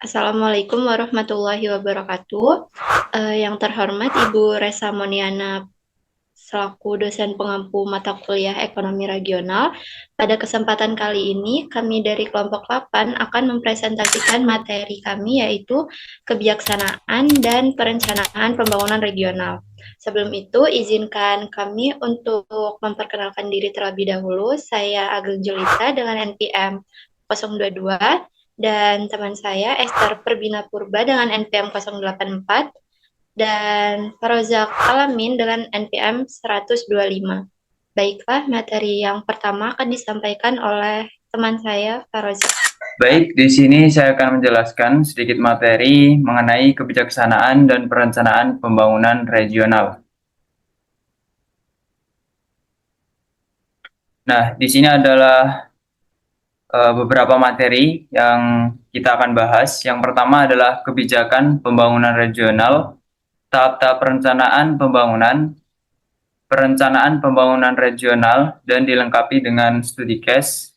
Assalamualaikum warahmatullahi wabarakatuh. Yang terhormat Ibu Resa Moniana selaku dosen pengampu mata kuliah Ekonomi Regional. Pada kesempatan kali ini, kami dari kelompok 8 akan mempresentasikan materi kami yaitu kebijaksanaan dan perencanaan pembangunan regional. Sebelum itu, izinkan kami untuk memperkenalkan diri terlebih dahulu. Saya Ageng Julita dengan NPM 022 dan teman saya Esther Perbina Purba dengan NPM 084 dan Faroza Alamin dengan NPM 125. Baiklah, materi yang pertama akan disampaikan oleh teman saya, Faroza. Baik, di sini saya akan menjelaskan sedikit materi mengenai kebijaksanaan dan perencanaan pembangunan regional. Nah, di sini adalah beberapa materi yang kita akan bahas. Yang pertama adalah kebijakan pembangunan regional, tahap-tahap perencanaan pembangunan regional, dan dilengkapi dengan studi case.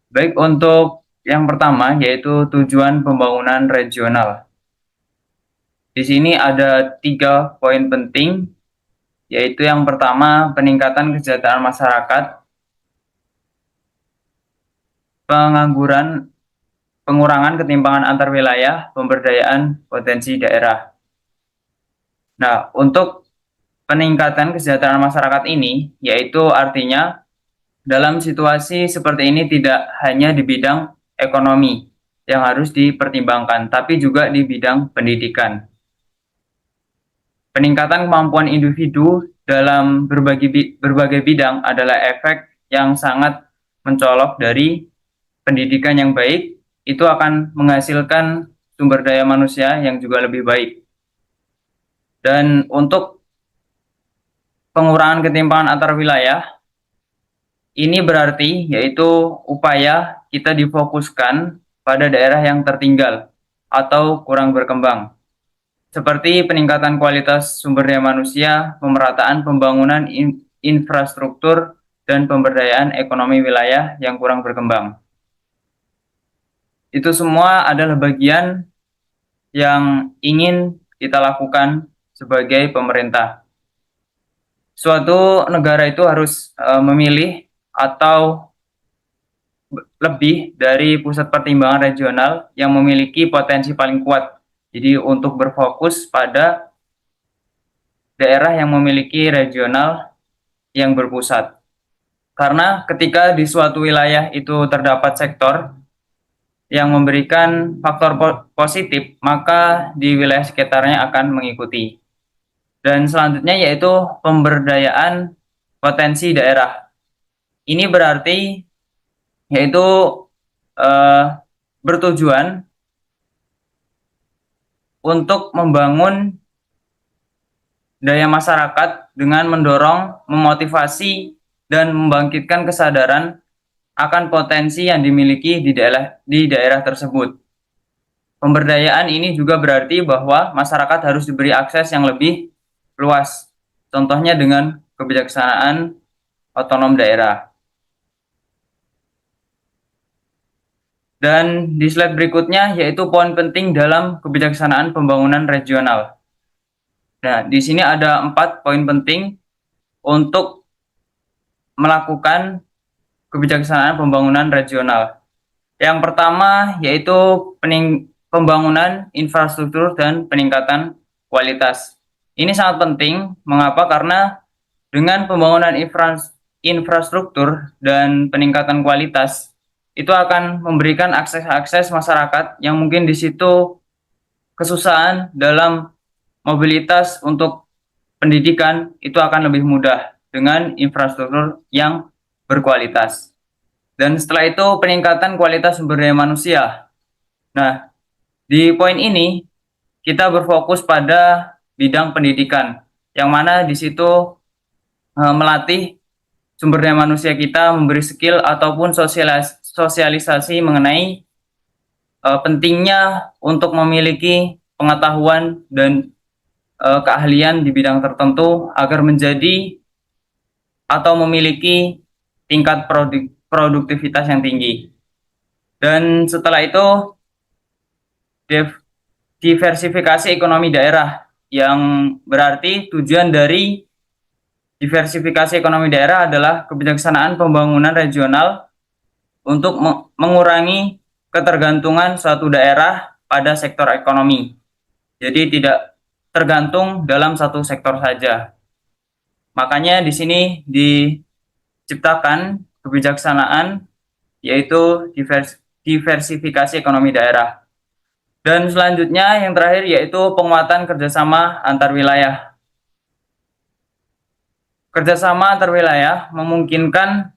Baik, untuk yang pertama yaitu tujuan pembangunan regional. Di sini ada 3 poin penting, yaitu yang pertama peningkatan kesejahteraan masyarakat, pengangguran, pengurangan ketimpangan antar wilayah, pemberdayaan potensi daerah. Nah, untuk peningkatan kesejahteraan masyarakat ini, yaitu artinya dalam situasi seperti ini tidak hanya di bidang ekonomi yang harus dipertimbangkan, tapi juga di bidang pendidikan. Peningkatan kemampuan individu dalam berbagai bidang adalah efek yang sangat mencolok dari pendidikan yang baik, itu akan menghasilkan sumber daya manusia yang juga lebih baik. Dan untuk pengurangan ketimpangan antar wilayah, ini berarti yaitu upaya kita difokuskan pada daerah yang tertinggal atau kurang berkembang, seperti peningkatan kualitas sumber daya manusia, pemerataan pembangunan infrastruktur, dan pemberdayaan ekonomi wilayah yang kurang berkembang. Itu semua adalah bagian yang ingin kita lakukan sebagai pemerintah. Suatu negara itu harus memilih atau lebih dari pusat pertimbangan regional yang memiliki potensi paling kuat. Jadi untuk berfokus pada daerah yang memiliki regional yang berpusat. Karena ketika di suatu wilayah itu terdapat sektor yang memberikan faktor positif, maka di wilayah sekitarnya akan mengikuti. Dan selanjutnya yaitu pemberdayaan potensi daerah. Ini berarti yaitu bertujuan untuk membangun daya masyarakat dengan mendorong, memotivasi, dan membangkitkan kesadaran akan potensi yang dimiliki di daerah tersebut. Pemberdayaan ini juga berarti bahwa masyarakat harus diberi akses yang lebih luas, contohnya dengan kebijaksanaan otonom daerah. Dan di slide berikutnya yaitu poin penting dalam kebijaksanaan pembangunan regional. Nah, di sini ada 4 poin penting untuk melakukan kebijaksanaan pembangunan regional. Yang pertama yaitu pembangunan infrastruktur dan peningkatan kualitas. Ini sangat penting, mengapa? Karena dengan pembangunan infrastruktur dan peningkatan kualitas, itu akan memberikan akses masyarakat yang mungkin di situ kesusahan dalam mobilitas untuk pendidikan, itu akan lebih mudah dengan infrastruktur yang berkualitas. Dan setelah itu peningkatan kualitas sumber daya manusia. Nah, di poin ini kita berfokus pada bidang pendidikan, yang mana di situ melatih sumber daya manusia kita, memberi skill ataupun sosialisasi mengenai pentingnya untuk memiliki pengetahuan dan keahlian di bidang tertentu agar menjadi atau memiliki tingkat produktivitas yang tinggi. Dan setelah itu diversifikasi ekonomi daerah, yang berarti tujuan dari diversifikasi ekonomi daerah adalah kebijaksanaan pembangunan regional untuk mengurangi ketergantungan suatu daerah pada sektor ekonomi. Jadi tidak tergantung dalam satu sektor saja. Makanya di sini diciptakan kebijaksanaan, yaitu diversifikasi ekonomi daerah. Dan selanjutnya yang terakhir yaitu penguatan kerjasama antar wilayah. Kerjasama antar wilayah memungkinkan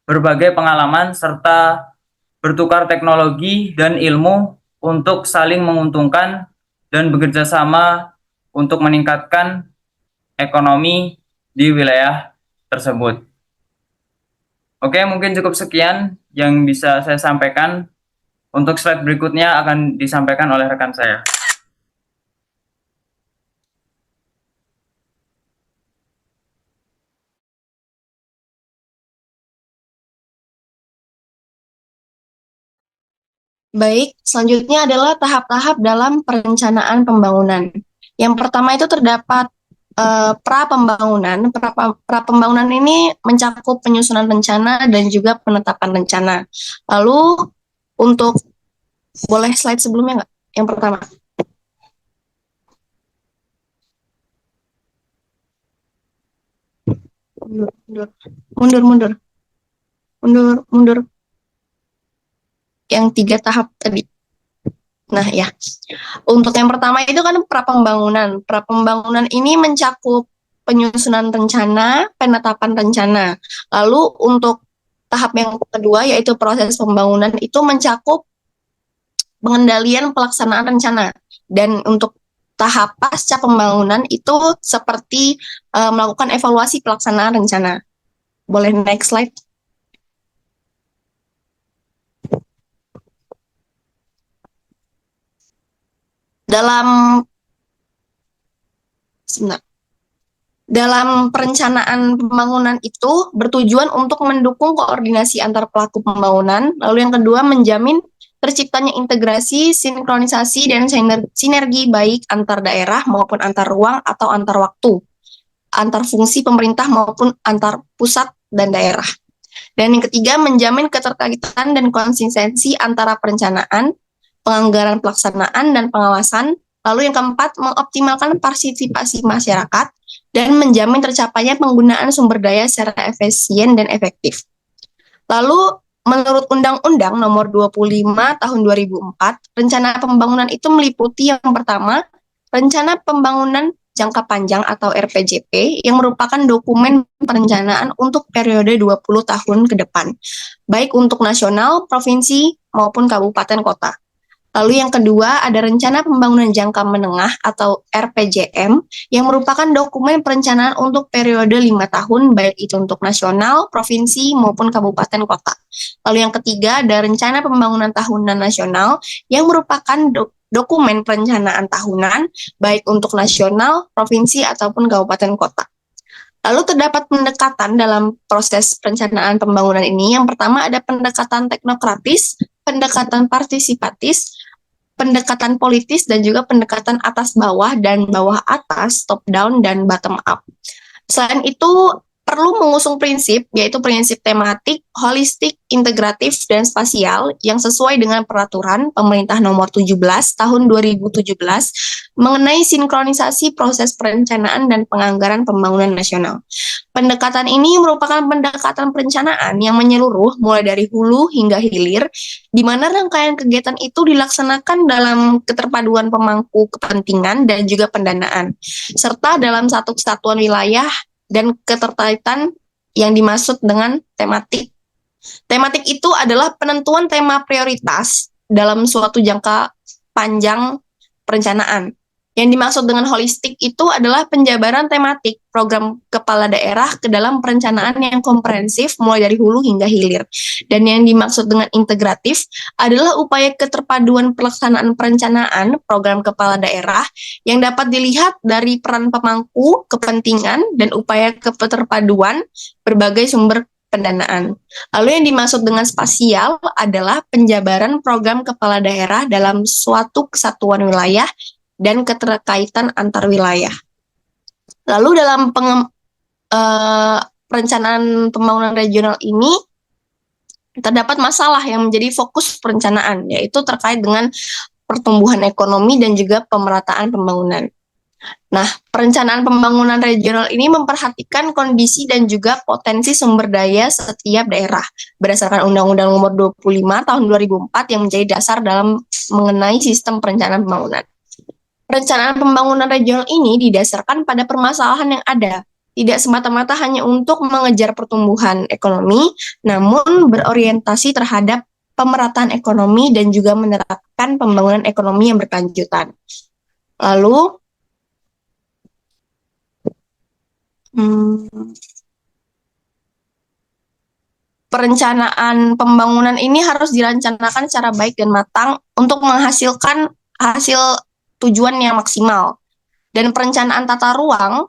berbagai pengalaman serta bertukar teknologi dan ilmu untuk saling menguntungkan dan bekerja sama untuk meningkatkan ekonomi di wilayah tersebut. Oke, mungkin cukup sekian yang bisa saya sampaikan. Untuk slide berikutnya akan disampaikan oleh rekan saya. Baik, selanjutnya adalah tahap-tahap dalam perencanaan pembangunan. Yang pertama itu terdapat pra-pembangunan. Pra-pembangunan ini mencakup penyusunan rencana dan juga penetapan rencana. Lalu untuk, boleh slide sebelumnya nggak? Yang pertama. Mundur. Yang 3 tahap tadi. Nah ya, untuk yang pertama itu kan pra-pembangunan. Pra-pembangunan ini mencakup penyusunan rencana, penetapan rencana. Lalu untuk tahap yang kedua yaitu proses pembangunan itu mencakup pengendalian pelaksanaan rencana. Dan untuk tahap pasca pembangunan itu seperti melakukan evaluasi pelaksanaan rencana. Boleh next slide. Dalam perencanaan pembangunan itu bertujuan untuk mendukung koordinasi antar pelaku pembangunan, lalu yang kedua menjamin terciptanya integrasi, sinkronisasi, dan sinergi baik antar daerah maupun antar ruang atau antar waktu, antar fungsi pemerintah maupun antar pusat dan daerah. Dan yang ketiga menjamin keterkaitan dan konsistensi antara perencanaan, penganggaran pelaksanaan, dan pengawasan. Lalu yang keempat, mengoptimalkan partisipasi masyarakat dan menjamin tercapainya penggunaan sumber daya secara efisien dan efektif. Lalu, menurut Undang-Undang Nomor 25 Tahun 2004, rencana pembangunan itu meliputi yang pertama, rencana pembangunan jangka panjang atau RPJP yang merupakan dokumen perencanaan untuk periode 20 tahun ke depan, baik untuk nasional, provinsi, maupun kabupaten kota. Lalu yang kedua ada rencana pembangunan jangka menengah atau RPJM yang merupakan dokumen perencanaan untuk periode 5 tahun baik itu untuk nasional, provinsi maupun kabupaten kota. Lalu yang ketiga ada rencana pembangunan tahunan nasional yang merupakan dokumen perencanaan tahunan baik untuk nasional, provinsi ataupun kabupaten kota. Lalu terdapat pendekatan dalam proses perencanaan pembangunan ini. Yang pertama ada pendekatan teknokratis, pendekatan partisipatis, pendekatan politis, dan juga pendekatan atas bawah dan bawah atas, top down dan bottom up. Selain itu, perlu mengusung prinsip, yaitu prinsip tematik, holistik, integratif, dan spasial yang sesuai dengan peraturan Pemerintah Nomor 17 Tahun 2017 mengenai sinkronisasi proses perencanaan dan penganggaran pembangunan nasional. Pendekatan ini merupakan pendekatan perencanaan yang menyeluruh mulai dari hulu hingga hilir, di mana rangkaian kegiatan itu dilaksanakan dalam keterpaduan pemangku kepentingan dan juga pendanaan, serta dalam satu kesatuan wilayah dan keterkaitan yang dimaksud dengan tematik. Tematik itu adalah penentuan tema prioritas dalam suatu jangka panjang perencanaan. Yang dimaksud dengan holistik itu adalah penjabaran tematik program kepala daerah ke dalam perencanaan yang komprehensif mulai dari hulu hingga hilir. Dan yang dimaksud dengan integratif adalah upaya keterpaduan pelaksanaan perencanaan program kepala daerah yang dapat dilihat dari peran pemangku kepentingan dan upaya keterpaduan berbagai sumber pendanaan. Lalu yang dimaksud dengan spasial adalah penjabaran program kepala daerah dalam suatu kesatuan wilayah dan keterkaitan antar wilayah. Lalu dalam perencanaan pembangunan regional ini terdapat masalah yang menjadi fokus perencanaan, yaitu terkait dengan pertumbuhan ekonomi dan juga pemerataan pembangunan. Nah, perencanaan pembangunan regional ini memperhatikan kondisi dan juga potensi sumber daya setiap daerah berdasarkan Undang-Undang Nomor 25 Tahun 2004 yang menjadi dasar dalam mengenai sistem perencanaan pembangunan. Perencanaan pembangunan regional ini didasarkan pada permasalahan yang ada, tidak semata-mata hanya untuk mengejar pertumbuhan ekonomi, namun berorientasi terhadap pemerataan ekonomi dan juga menerapkan pembangunan ekonomi yang berkelanjutan. Lalu, perencanaan pembangunan ini harus direncanakan secara baik dan matang untuk menghasilkan hasil tujuan yang maksimal. Dan perencanaan tata ruang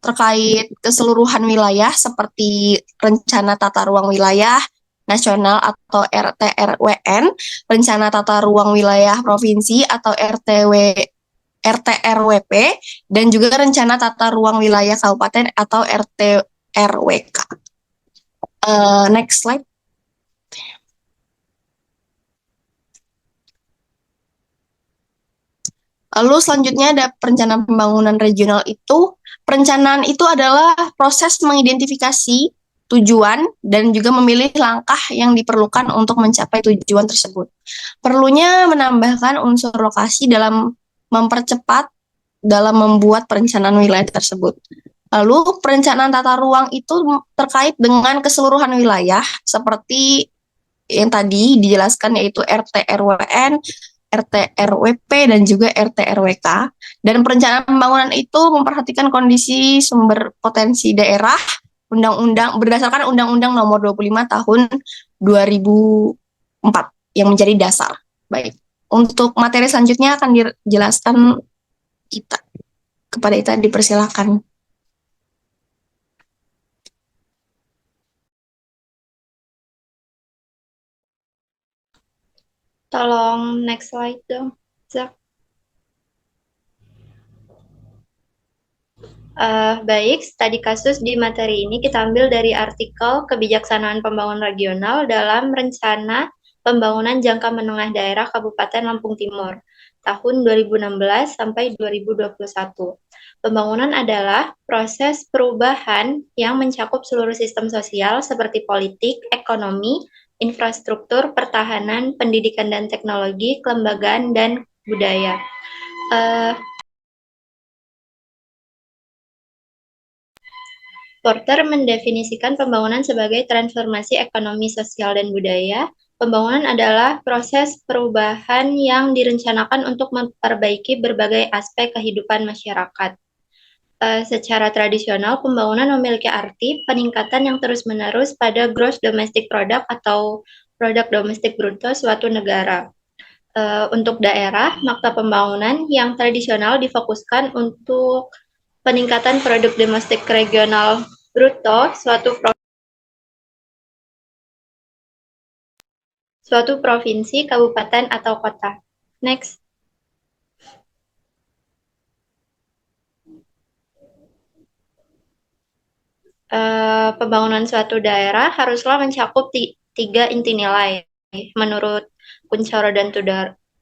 terkait keseluruhan wilayah seperti rencana tata ruang wilayah nasional atau RTRWN, rencana tata ruang wilayah provinsi atau RTRWP, dan juga rencana tata ruang wilayah kabupaten atau RTRWK. Next slide. Lalu selanjutnya ada perencanaan pembangunan regional itu. Perencanaan itu adalah proses mengidentifikasi tujuan dan juga memilih langkah yang diperlukan untuk mencapai tujuan tersebut. Perlunya menambahkan unsur lokasi dalam mempercepat dalam membuat perencanaan wilayah tersebut. Lalu perencanaan tata ruang itu terkait dengan keseluruhan wilayah seperti yang tadi dijelaskan, yaitu RT-RWN, RT-RWP, dan juga RT-RWK. Dan perencanaan pembangunan itu memperhatikan kondisi sumber potensi daerah berdasarkan Undang-Undang Nomor 25 Tahun 2004 yang menjadi dasar. Baik, untuk materi selanjutnya akan dijelaskan Ita. Kepada Ita dipersilakan. Tolong next slide dong, Zak. Baik, studi kasus di materi ini kita ambil dari artikel Kebijaksanaan Pembangunan Regional dalam Rencana Pembangunan Jangka Menengah Daerah Kabupaten Lampung Timur tahun 2016 sampai 2021. Pembangunan adalah proses perubahan yang mencakup seluruh sistem sosial seperti politik, ekonomi, infrastruktur, pertahanan, pendidikan dan teknologi, kelembagaan, dan budaya. Porter mendefinisikan pembangunan sebagai transformasi ekonomi, sosial, dan budaya. Pembangunan adalah proses perubahan yang direncanakan untuk memperbaiki berbagai aspek kehidupan masyarakat. Secara tradisional, pembangunan memiliki arti peningkatan yang terus-menerus pada gross domestic product atau produk domestik bruto suatu negara. Untuk daerah, makna pembangunan yang tradisional difokuskan untuk peningkatan produk domestik regional bruto suatu provinsi, kabupaten, atau kota. Next. Pembangunan suatu daerah haruslah mencakup tiga inti nilai menurut Kuncoro dan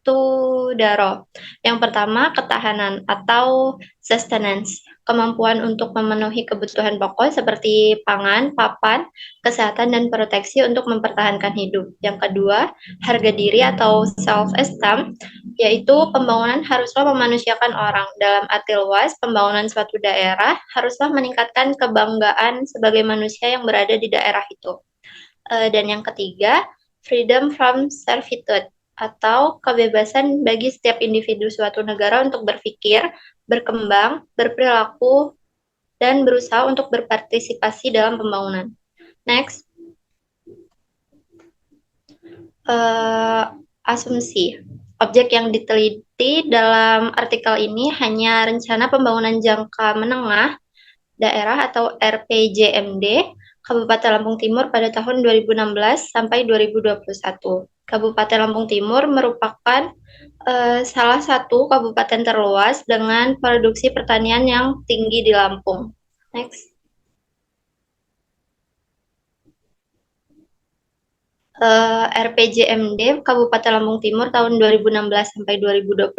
Tudaro. Yang pertama, ketahanan atau sustenance, kemampuan untuk memenuhi kebutuhan pokok seperti pangan, papan, kesehatan, dan proteksi untuk mempertahankan hidup. Yang kedua, harga diri atau self-esteem, yaitu pembangunan haruslah memanusiakan orang. Dalam arti luas, pembangunan suatu daerah haruslah meningkatkan kebanggaan sebagai manusia yang berada di daerah itu. Dan yang ketiga, freedom from servitude, atau kebebasan bagi setiap individu suatu negara untuk berpikir, berkembang, berperilaku, dan berusaha untuk berpartisipasi dalam pembangunan. Next. Asumsi. Objek yang diteliti dalam artikel ini hanya rencana pembangunan jangka menengah daerah atau RPJMD Kabupaten Lampung Timur pada tahun 2016 sampai 2021. Kabupaten Lampung Timur merupakan salah satu kabupaten terluas dengan produksi pertanian yang tinggi di Lampung. Next. RPJMD Kabupaten Lampung Timur tahun 2016 sampai 2021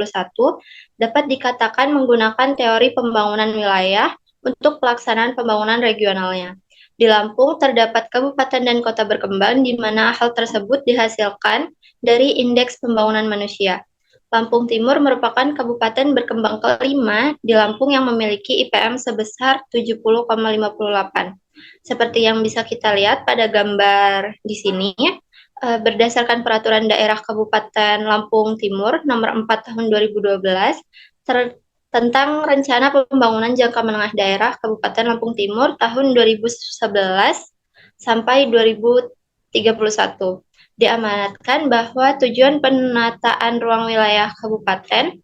dapat dikatakan menggunakan teori pembangunan wilayah untuk pelaksanaan pembangunan regionalnya. Di Lampung terdapat kabupaten dan kota berkembang di mana hal tersebut dihasilkan dari indeks pembangunan manusia. Lampung Timur merupakan kabupaten berkembang kelima di Lampung yang memiliki IPM sebesar 70,58. Seperti yang bisa kita lihat pada gambar di sini, berdasarkan Peraturan Daerah Kabupaten Lampung Timur Nomor 4 Tahun 2012 tentang Rencana Pembangunan Jangka Menengah Daerah Kabupaten Lampung Timur tahun 2011 sampai 2031. Diamanatkan bahwa tujuan penataan ruang wilayah kabupaten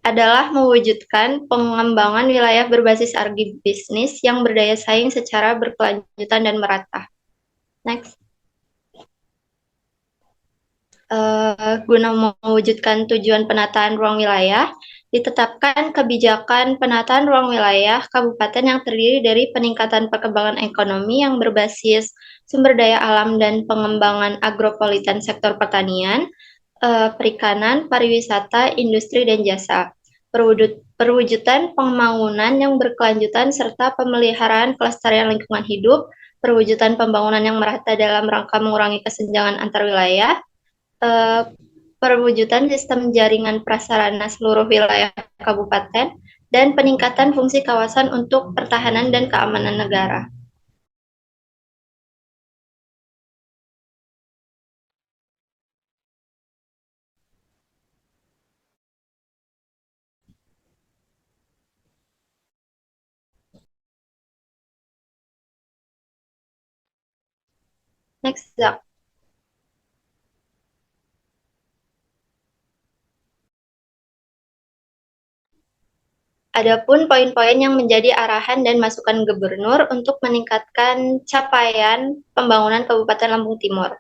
adalah mewujudkan pengembangan wilayah berbasis agribisnis yang berdaya saing secara berkelanjutan dan merata. Next. Guna mewujudkan tujuan penataan ruang wilayah, ditetapkan kebijakan penataan ruang wilayah kabupaten yang terdiri dari peningkatan perkembangan ekonomi yang berbasis sumber daya alam dan pengembangan agropolitan sektor pertanian, perikanan, pariwisata, industri, dan jasa. Perwujudan pembangunan yang berkelanjutan serta pemeliharaan kelestarian lingkungan hidup, perwujudan pembangunan yang merata dalam rangka mengurangi kesenjangan antar wilayah, perwujudan sistem jaringan prasarana seluruh wilayah kabupaten, dan peningkatan fungsi kawasan untuk pertahanan dan keamanan negara. Next, Zak. Adapun poin-poin yang menjadi arahan dan masukan gubernur untuk meningkatkan capaian pembangunan Kabupaten Lampung Timur.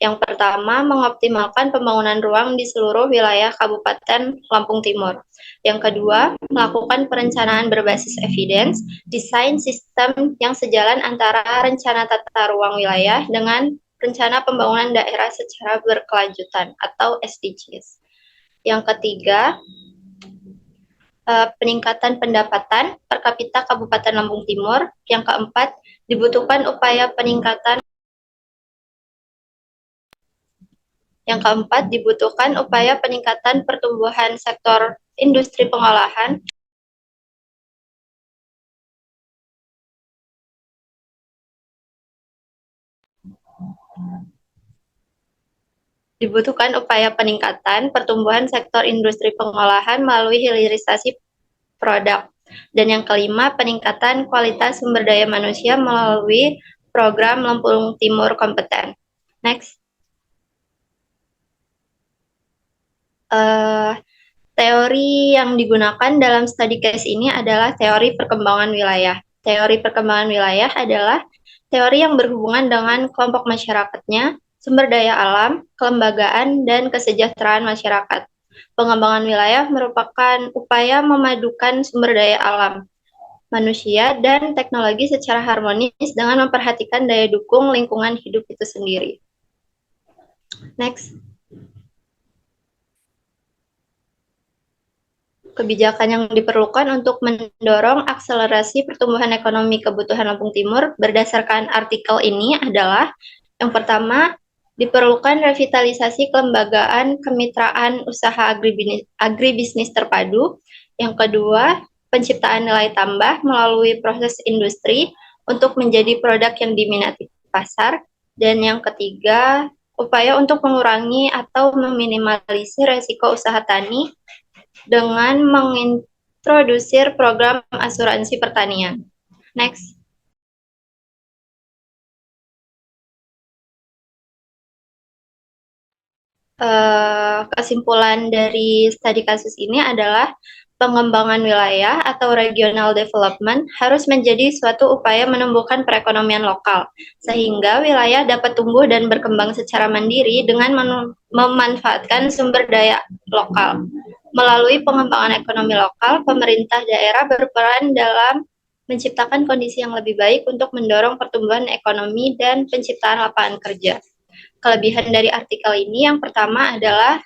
Yang pertama, mengoptimalkan pembangunan ruang di seluruh wilayah Kabupaten Lampung Timur. Yang kedua, melakukan perencanaan berbasis evidence, desain sistem yang sejalan antara rencana tata ruang wilayah dengan rencana pembangunan daerah secara berkelanjutan atau SDGs. Yang ketiga, peningkatan pendapatan per kapita Kabupaten Lampung Timur. Yang keempat, dibutuhkan upaya peningkatan pertumbuhan sektor industri pengolahan. Dibutuhkan upaya peningkatan pertumbuhan sektor industri pengolahan melalui hilirisasi produk. Dan yang kelima, peningkatan kualitas sumber daya manusia melalui program Lampung Timur Kompeten. Next. Teori yang digunakan dalam study case ini adalah teori perkembangan wilayah. Teori perkembangan wilayah adalah teori yang berhubungan dengan kelompok masyarakatnya, sumber daya alam, kelembagaan, dan kesejahteraan masyarakat. Pengembangan wilayah merupakan upaya memadukan sumber daya alam, manusia, dan teknologi secara harmonis dengan memperhatikan daya dukung lingkungan hidup itu sendiri. Next. Kebijakan yang diperlukan untuk mendorong akselerasi pertumbuhan ekonomi kebutuhan Lampung Timur berdasarkan artikel ini adalah yang pertama, diperlukan revitalisasi kelembagaan kemitraan usaha agribisnis terpadu. Yang kedua, penciptaan nilai tambah melalui proses industri untuk menjadi produk yang diminati pasar. Dan yang ketiga, upaya untuk mengurangi atau meminimalisir resiko usaha tani dengan mengintrodusir program asuransi pertanian. Next. kesimpulan dari studi kasus ini adalah pengembangan wilayah atau regional development harus menjadi suatu upaya menumbuhkan perekonomian lokal, sehingga wilayah dapat tumbuh dan berkembang secara mandiri dengan memanfaatkan sumber daya lokal. Melalui pengembangan ekonomi lokal, pemerintah daerah berperan dalam menciptakan kondisi yang lebih baik untuk mendorong pertumbuhan ekonomi dan penciptaan lapangan kerja. Kelebihan dari artikel ini yang pertama adalah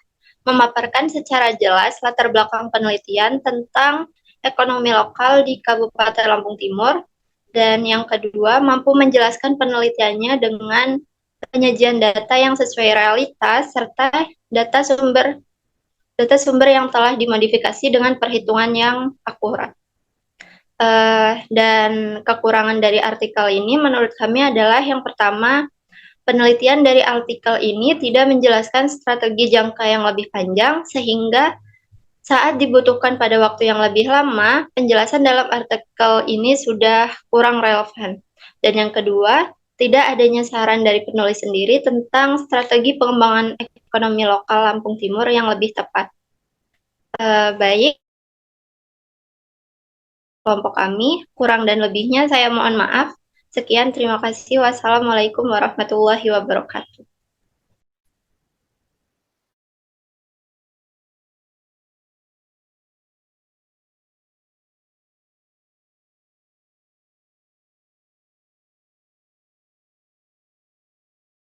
memaparkan secara jelas latar belakang penelitian tentang ekonomi lokal di Kabupaten Lampung Timur, dan yang kedua mampu menjelaskan penelitiannya dengan penyajian data yang sesuai realitas serta data sumber yang telah dimodifikasi dengan perhitungan yang akurat. Dan kekurangan dari artikel ini menurut kami adalah yang pertama, penelitian dari artikel ini tidak menjelaskan strategi jangka yang lebih panjang, sehingga saat dibutuhkan pada waktu yang lebih lama, penjelasan dalam artikel ini sudah kurang relevan. Dan yang kedua, tidak adanya saran dari penulis sendiri tentang strategi pengembangan ekonomi lokal Lampung Timur yang lebih tepat. Baik, kelompok kami, kurang dan lebihnya saya mohon maaf. Sekian, terima kasih. Wassalamualaikum warahmatullahi wabarakatuh.